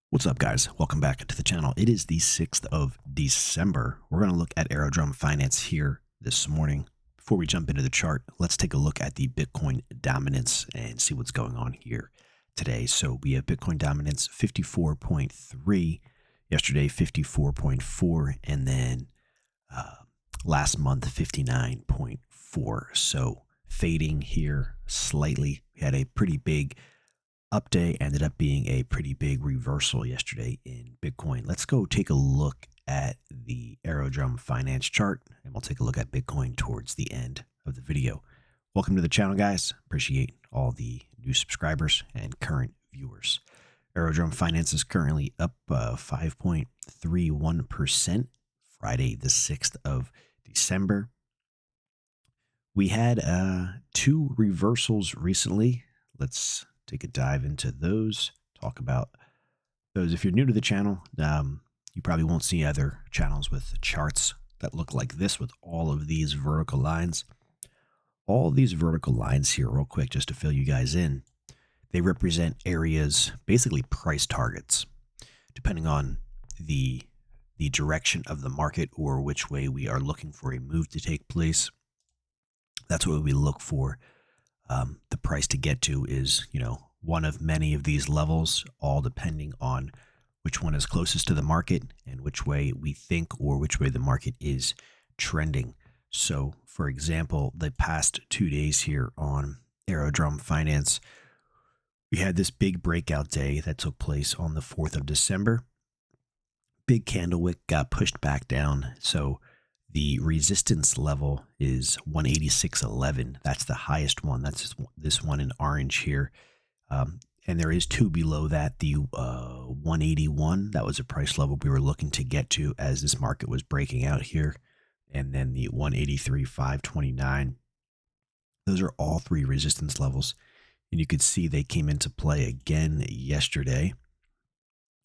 What's up, guys? Welcome back to the channel. It is the 6th of December. We're going to look at Aerodrome Finance here this morning. Before we jump into the chart, let's take a look at the Bitcoin dominance and see what's going on here today. So we have Bitcoin dominance 54.3, yesterday 54.4, and then last month 59.4. So fading here slightly. We had a pretty big update, ended up being a pretty big reversal yesterday in Bitcoin. Let's go take a look at the Aerodrome Finance chart, and we'll take a look at Bitcoin towards the end of the video. Welcome to the channel, guys. Appreciate all the new subscribers and current viewers. Aerodrome Finance is currently up 5.31%, Friday the 6th of December. We had two reversals recently. Let's take a dive into those, talk about those. If you're new to the channel, you probably won't see other channels with charts that look like this with all of these vertical lines. All these vertical lines here, real quick, just to fill you guys in, they represent areas, basically price targets, depending on the direction of the market or which way we are looking for a move to take place. That's what we look for. The price to get to is, one of many of these levels, all depending on which one is closest to the market and which way we think or which way the market is trending. So, for example, the past 2 days here on Aerodrome Finance, we had this big breakout day that took place on the 4th of December. Big candle wick got pushed back down. So the resistance level is 186.11. That's the highest one. That's this one in orange here. And there is two below that, the 181. That was a price level we were looking to get to as this market was breaking out here. And then the 183.529. Those are all three resistance levels. And you could see they came into play again yesterday.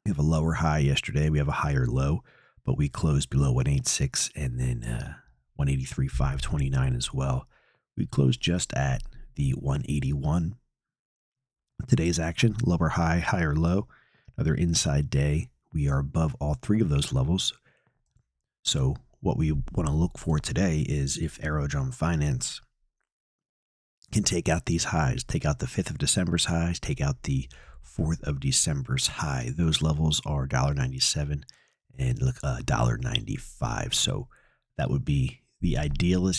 We have a lower high yesterday. We have a higher low, but we closed below 186 and then 183.529 as well. We closed just at the 181. Today's action, lower high, higher low, another inside day. We are above all three of those levels. So what we want to look for today is if Aerodrome Finance can take out these highs, take out the 5th of December's highs, take out the 4th of December's high. Those levels are $1.97 and look $1.95. So that would be the ideal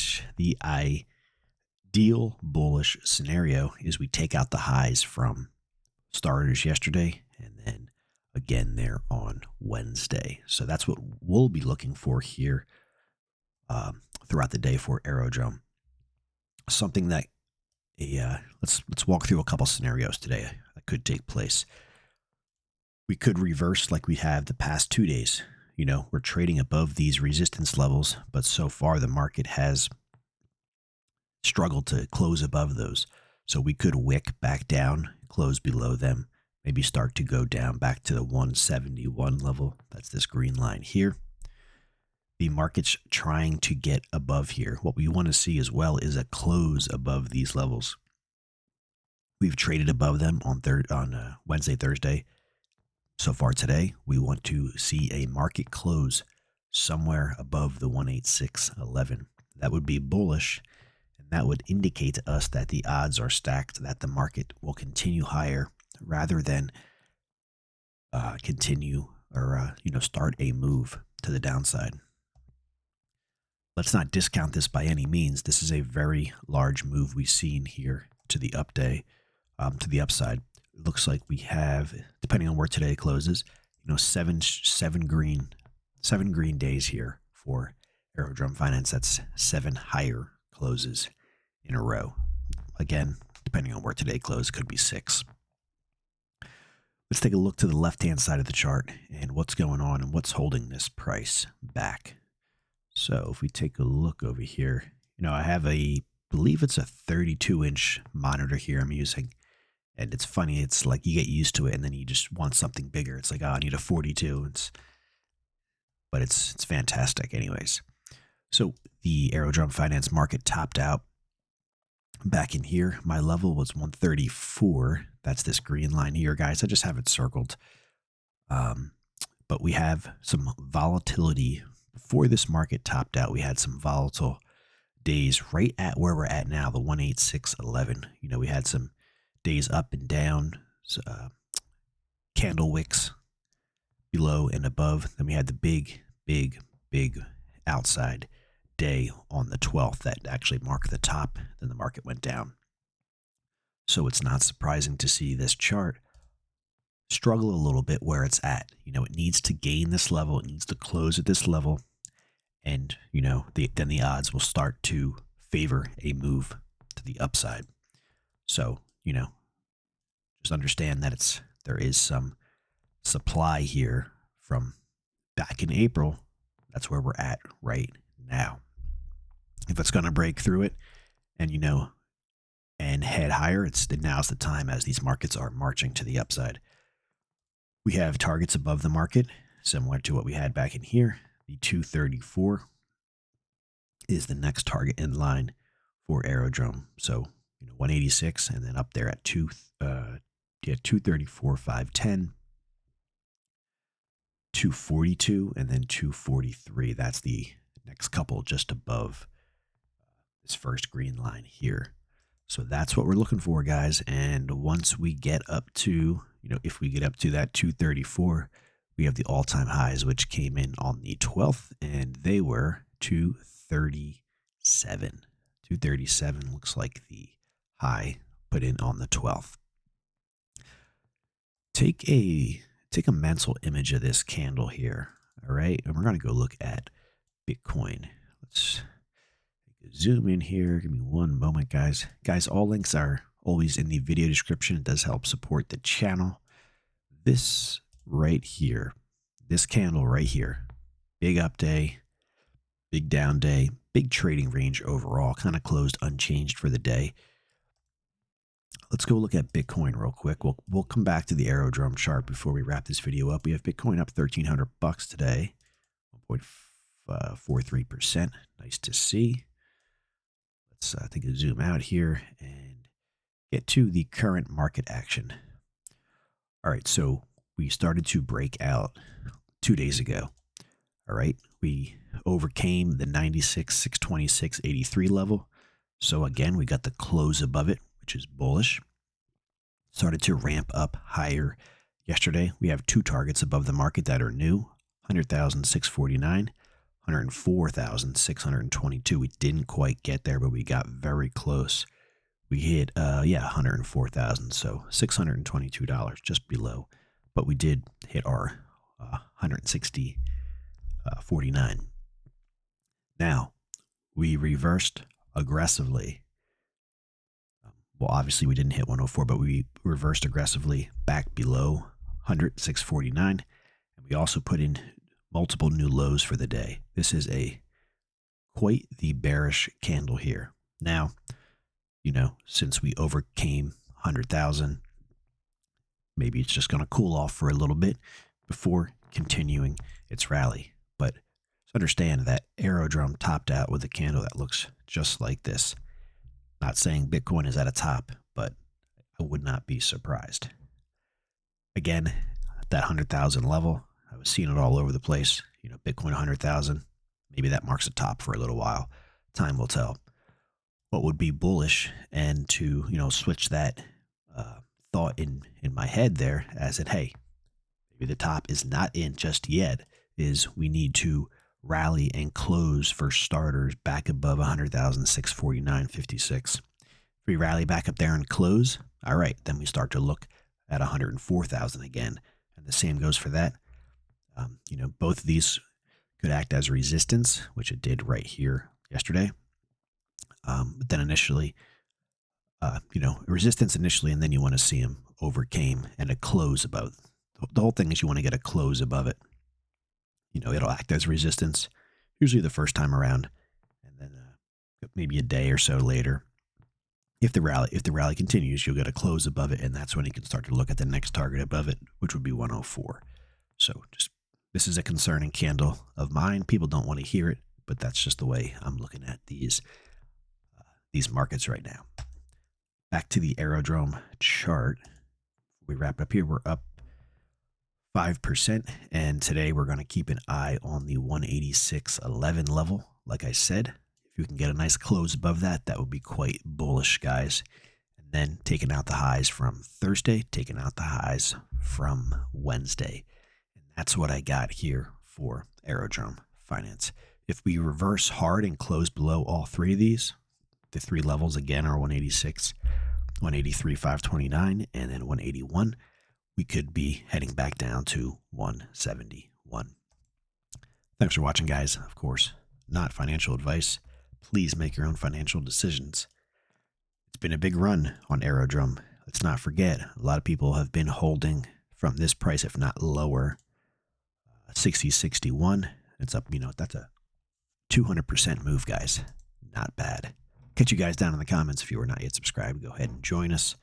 bullish scenario is we take out the highs from starters yesterday and then again there on Wednesday. So that's what we'll be looking for here throughout the day for Aerodrome. Something that let's walk through a couple scenarios today that could take place. We could reverse like we have the past 2 days. We're trading above these resistance levels, but so far the market has struggled to close above those. So we could wick back down, close below them, maybe start to go down back to the 171 level. That's this green line here. The market's trying to get above here. What we want to see as well is a close above these levels. We've traded above them on Wednesday, Thursday. So far today, we want to see a market close somewhere above the 186.11. That would be bullish, and that would indicate to us that the odds are stacked that the market will continue higher rather than continue or start a move to the downside. Let's not discount this by any means. This is a very large move we've seen here to the upside. It looks like we have, depending on where today closes, seven green days here for Aerodrome Finance. That's 7 higher closes in a row. Again, depending on where today closed, could be 6. Let's take a look to the left-hand side of the chart and what's going on and what's holding this price back. So if we take a look over here, I have believe it's a 32-inch monitor here I'm using. And it's funny, it's like you get used to it and then you just want something bigger. It's like, I need a 42. But it's fantastic anyways. So the Aerodrome Finance market topped out back in here. My level was 134. That's this green line here, guys. I just have it circled. Um, but we have some volatility. Before this market topped out, we had some volatile days right at where we're at now, the 186.11. You know, we had some days up and down, candle wicks below and above. Then we had the big outside day on the 12th that actually marked the top. Then the market went down. So it's not surprising to see this chart struggle a little bit where it's at. You know, it needs to gain this level. It needs to close at this level. And, you know, then the odds will start to favor a move to the upside. So, you know, just understand that there is some supply here from back in April. That's where we're at right now. If it's going to break through it and, you know, and head higher, now's the time as these markets are marching to the upside. We have targets above the market, similar to what we had back in here. The 234 is the next target in line for Aerodrome. So, you know, 186 and then up there at 234, 510, 242, and then 243. That's the next couple just above this first green line here. So that's what we're looking for, guys. And once we get up to, you know, if we get up to that 234, we have the all-time highs, which came in on the 12th, and they were 237. 237 looks like the high put in on the 12th. Take a mental image of this candle here, all right? And we're going to go look at Bitcoin. Let's zoom in here. Give me one moment, guys. Guys, all links are always in the video description. It does help support the channel. This right here, this candle right here, big up day, big down day, big trading range overall, kind of closed unchanged for the day. Let's go look at Bitcoin real quick. We'll come back to the Aerodrome chart before we wrap this video up. We have Bitcoin up $1,300 today, 1.43%. Nice to see. Let's take a zoom out here and get to the current market action. All right, so we started to break out 2 days ago. All right, we overcame the 96,626.83 level. So again, we got the close above it, which is bullish. Started to ramp up higher yesterday. We have two targets above the market that are new, 100,649, 104,622. We didn't quite get there, but we got very close. We hit, 104,000, so $622, just below. But we did hit our 160.49. Now, we reversed aggressively. Well, obviously we didn't hit 104, but we reversed aggressively back below 106.49. And we also put in multiple new lows for the day. This is quite the bearish candle here. Now, you know, since we overcame 100,000, maybe it's just going to cool off for a little bit before continuing its rally. But understand that Aerodrome topped out with a candle that looks just like this. Not saying Bitcoin is at a top, but I would not be surprised. Again, at that 100,000 level, I was seeing it all over the place. You know, Bitcoin 100,000, maybe that marks a top for a little while. Time will tell. What would be bullish, and to, you know, switch that thought in my head there as in, hey, maybe the top is not in just yet, is we need to rally and close for starters back above 100,649.56. If we rally back up there and close, all right, then we start to look at 104,000 again. And the same goes for that. You know, both of these could act as resistance, which it did right here yesterday. But then initially, you know, resistance initially, and then you want to see them overcame and a close above. The whole thing is you want to get a close above it. You know, it'll act as resistance, usually the first time around, and then maybe a day or so later. If the rally continues, you'll get a close above it, and that's when you can start to look at the next target above it, which would be 104. So this is a concerning candle of mine. People don't want to hear it, but that's just the way I'm looking at these markets right now. Back to the Aerodrome chart. We wrap up here. We're up 5%. And today we're going to keep an eye on the 186.11 level. Like I said, if you can get a nice close above that, that would be quite bullish, guys. And then taking out the highs from Thursday, taking out the highs from Wednesday. And that's what I got here for Aerodrome Finance. If we reverse hard and close below all three of these, the three levels again are 186, 183, 529, and then 181, we could be heading back down to 171. Thanks for watching, guys. Of course, not financial advice. Please make your own financial decisions. It's been a big run on Aerodrome. Let's not forget, a lot of people have been holding from this price, if not lower. 60.61. It's up, that's a 200% move, guys. Not bad. Catch you guys down in the comments. If you are not yet subscribed, go ahead and join us.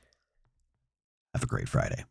Have a great Friday.